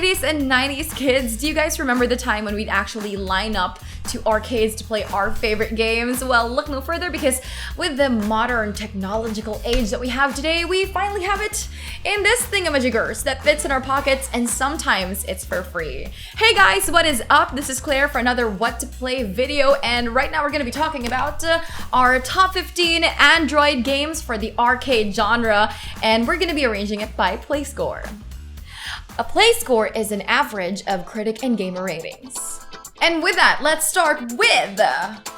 80s and 90s kids, do you guys remember the time when we'd actually line up to arcades to play our favorite games? Well, look no further, because with the modern technological age that we have today, we finally have it in this thingamajiggers that fits in our pockets, and sometimes it's for free. Hey guys, what is up? This is Claire for another What to Play video, and right now we're going to be talking about our top 15 Android games for the arcade genre, and we're going to be arranging it by play score. A play score is an average of critic and gamer ratings. And with that, let's start with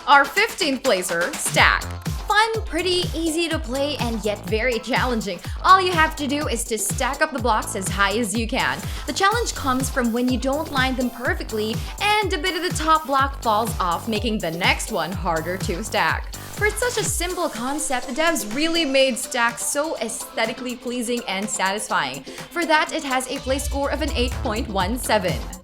our 15th placer, Stack. Fun, pretty easy to play, and yet very challenging. All you have to do is to stack up the blocks as high as you can. The challenge comes from when you don't line them perfectly and a bit of the top block falls off, making the next one harder to stack. For such a simple concept, the devs really made Stack so aesthetically pleasing and satisfying. For that, it has a play score of an 8.17.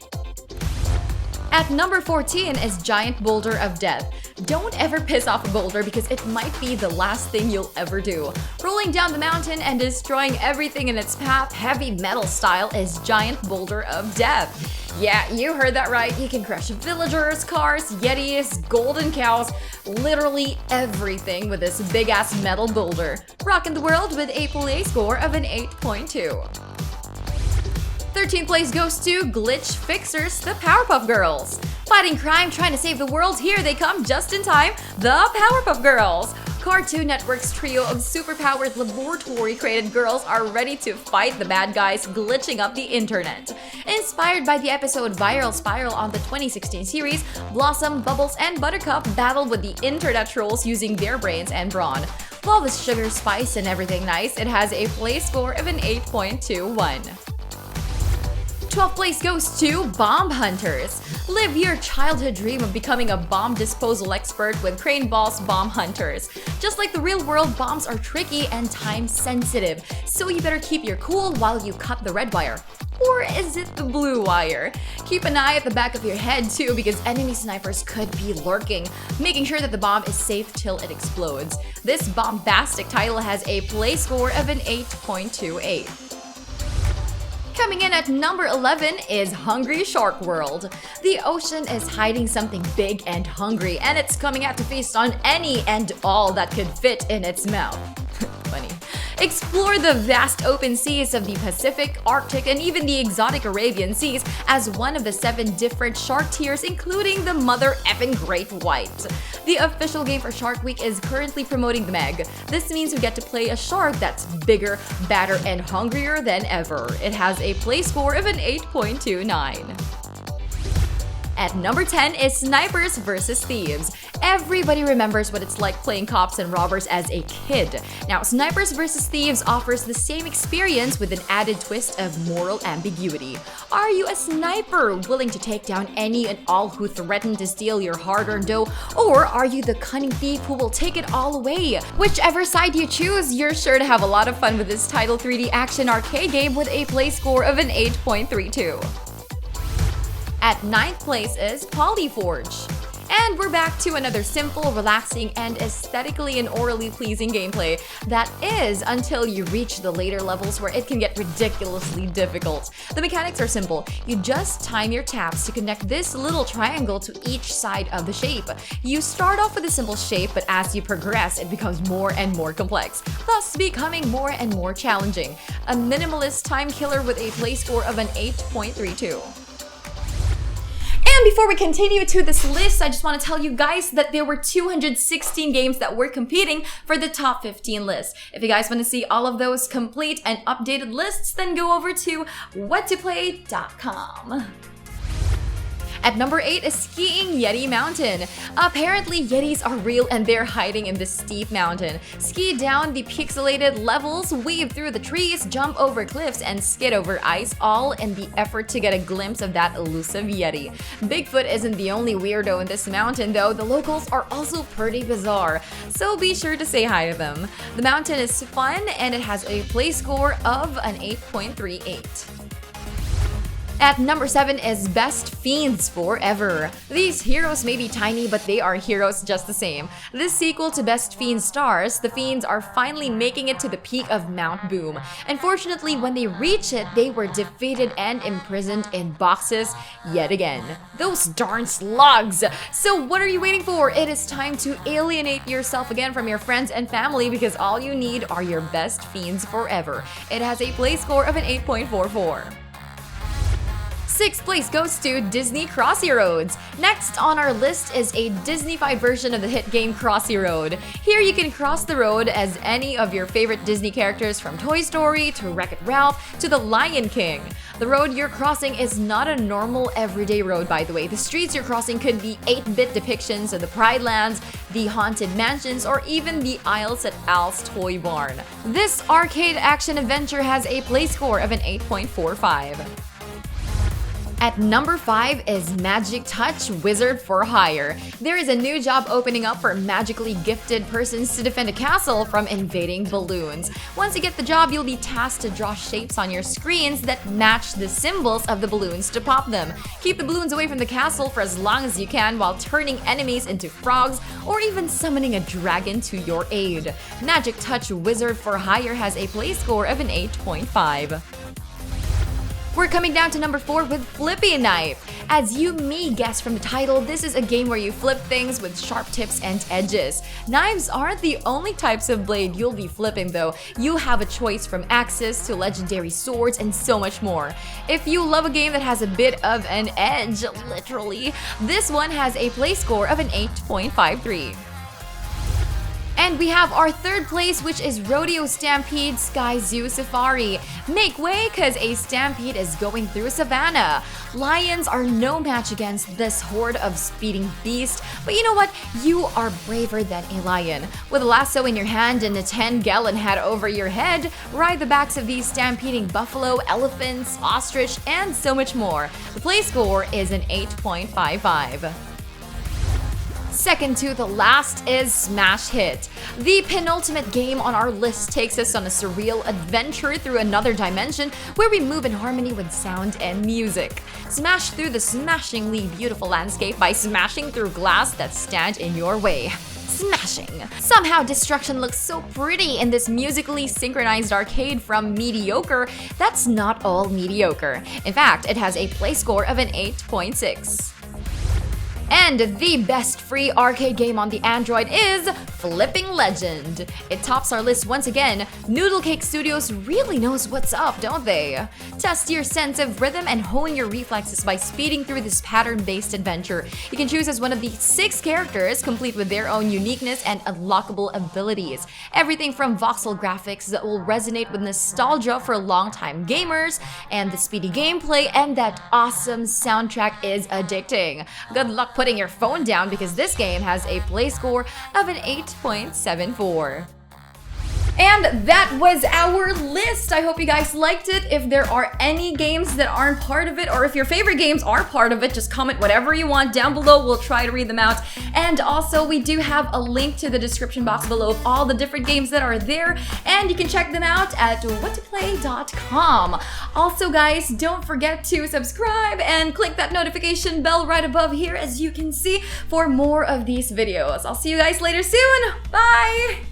At number 14 is Giant Boulder of Death. Don't ever piss off a boulder, because it might be the last thing you'll ever do. Rolling down the mountain and destroying everything in its path, heavy metal style, is Giant Boulder of Death. Yeah, you heard that right. You can crush villagers, cars, yetis, golden cows, literally everything with this big-ass metal boulder. Rocking the world with a play score of an 8.2. 13th place goes to Glitch Fixers, the Powerpuff Girls. Fighting crime, trying to save the world, here they come just in time, the Powerpuff Girls. Cartoon Network's trio of superpowered laboratory-created girls are ready to fight the bad guys glitching up the internet. Inspired by the episode Viral Spiral on the 2016 series, Blossom, Bubbles, and Buttercup battle with the internet trolls using their brains and brawn. All this sugar, spice, and everything nice, it has a play score of an 8.21. 12th place goes to Bomb Hunters. Live your childhood dream of becoming a bomb disposal expert with Crane Ball's Bomb Hunters. Just like the real world, bombs are tricky and time sensitive, so you better keep your cool while you cut the red wire. Or is it the blue wire? Keep an eye at the back of your head too, because enemy snipers could be lurking, making sure that the bomb is safe till it explodes. This bombastic title has a play score of an 8.28. Coming in at number 11 is Hungry Shark World. The ocean is hiding something big and hungry, and it's coming out to feast on any and all that could fit in its mouth. Funny. Explore the vast open seas of the Pacific, Arctic, and even the exotic Arabian Seas as one of the 7 different shark tiers, including the mother effing great white. The official game for Shark Week is currently promoting the Meg. This means we get to play a shark that's bigger, badder, and hungrier than ever. It has a play score of an 8.29. At number 10 is Snipers vs. Thieves. Everybody remembers what it's like playing cops and robbers as a kid. Now, Snipers vs. Thieves offers the same experience with an added twist of moral ambiguity. Are you a sniper willing to take down any and all who threaten to steal your hard-earned dough, or are you the cunning thief who will take it all away? Whichever side you choose, you're sure to have a lot of fun with this title 3D action arcade game with a play score of an 8.32. At 9th place is Polyforge. And we're back to another simple, relaxing, and aesthetically and orally pleasing gameplay. That is, until you reach the later levels where it can get ridiculously difficult. The mechanics are simple. You just time your taps to connect this little triangle to each side of the shape. You start off with a simple shape, but as you progress, it becomes more and more complex, thus becoming more and more challenging. A minimalist time killer with a play score of an 8.32. And before we continue to this list, I just want to tell you guys that there were 216 games that were competing for the top 15 list. If you guys want to see all of those complete and updated lists, then go over to wtp.cool. At number 8 is Skiing Yeti Mountain. Apparently, Yetis are real and they're hiding in this steep mountain. Ski down the pixelated levels, weave through the trees, jump over cliffs, and skid over ice, all in the effort to get a glimpse of that elusive Yeti. Bigfoot isn't the only weirdo in this mountain though, the locals are also pretty bizarre, so be sure to say hi to them. The mountain is fun and it has a play score of an 8.38. At number 7 is Best Fiends Forever. These heroes may be tiny, but they are heroes just the same. This sequel to Best Fiends stars, the Fiends are finally making it to the peak of Mount Boom. Unfortunately, when they reach it, they were defeated and imprisoned in boxes yet again. Those darn slugs! So what are you waiting for? It is time to alienate yourself again from your friends and family because all you need are your Best Fiends Forever. It has a play score of an 8.44. 6th place goes to Disney Crossy Roads. Next on our list is a Disney-fied version of the hit game Crossy Road. Here you can cross the road as any of your favorite Disney characters from Toy Story to Wreck-It Ralph to The Lion King. The road you're crossing is not a normal everyday road, by the way. The streets you're crossing could be 8-bit depictions of the Pride Lands, the Haunted Mansions, or even the aisles at Al's Toy Barn. This arcade action adventure has a play score of an 8.45. At number 5 is Magic Touch Wizard for Hire. There is a new job opening up for magically gifted persons to defend a castle from invading balloons. Once you get the job, you'll be tasked to draw shapes on your screens that match the symbols of the balloons to pop them. Keep the balloons away from the castle for as long as you can while turning enemies into frogs or even summoning a dragon to your aid. Magic Touch Wizard for Hire has a play score of an 8.5. We're coming down to number 4 with Flippy Knife. As you may guess from the title, this is a game where you flip things with sharp tips and edges. Knives aren't the only types of blade you'll be flipping though. You have a choice from axes to legendary swords and so much more. If you love a game that has a bit of an edge, literally, this one has a play score of an 8.53. And we have our 3rd place, which is Rodeo Stampede Sky Zoo Safari. Make way, cause a stampede is going through a savannah. Lions are no match against this horde of speeding beasts, but you know what? You are braver than a lion. With a lasso in your hand and a 10-gallon hat over your head, ride the backs of these stampeding buffalo, elephants, ostrich, and so much more. The play score is an 8.55. Second to the last is Smash Hit. The penultimate game on our list takes us on a surreal adventure through another dimension where we move in harmony with sound and music. Smash through the smashingly beautiful landscape by smashing through glass that stand in your way. Smashing. Somehow destruction looks so pretty in this musically synchronized arcade from mediocre. That's not all mediocre. In fact, it has a play score of an 8.6. And the best free arcade game on the Android is Flipping Legend. It tops our list once again. Noodle Cake Studios really knows what's up, don't they? Test your sense of rhythm and hone your reflexes by speeding through this pattern-based adventure. You can choose as one of the 6 characters, complete with their own uniqueness and unlockable abilities. Everything from voxel graphics that will resonate with nostalgia for longtime gamers, and the speedy gameplay, and that awesome soundtrack is addicting. Good luck putting your phone down because this game has a play score of an 8.74. And that was our list. I hope you guys liked it. If there are any games that aren't part of it, or if your favorite games are part of it, just comment whatever you want down below. We'll try to read them out. And also, we do have a link to the description box below of all the different games that are there, and you can check them out at wtp.cool. Also, guys, don't forget to subscribe and click that notification bell right above here, as you can see, for more of these videos. I'll see you guys later soon. Bye!